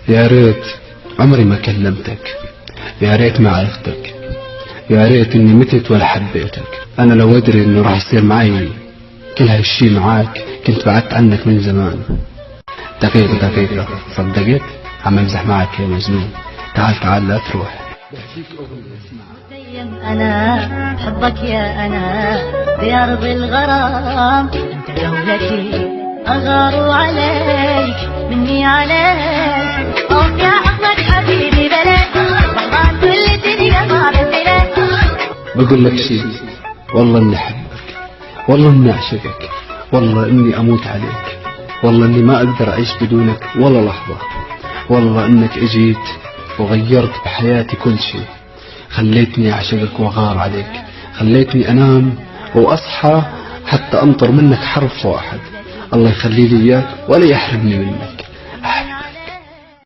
يا ريت عمري ما كلمتك، يا ريت ما عرفتك، يا ريت اني متت ولا حبيتك. انا لو ادري انه راح يصير معي كل هالشي معاك كنت بعدت عنك من زمان. دقيقة صدقت عم امزح معك يا مجنون. تعال لا تروح. انا حبك يا انا بأرض الغرام، انت دولتي اغار عليك مني عليك. اوف يا حبك حبيبي بلاك والله كل الدنيا ما بتلاك. بقول لك شيء، والله اني احبك، والله اني اعشقك، والله اني اموت عليك، والله اني ما اقدر اعيش بدونك ولا لحظة. والله انك اجيت وغيرت بحياتي كل شيء، خليتني اعشقك واغار عليك، خليتني انام واصحى حتى انطر منك حرف واحد. الله يخلي لي اياك ولا يحرمني منك.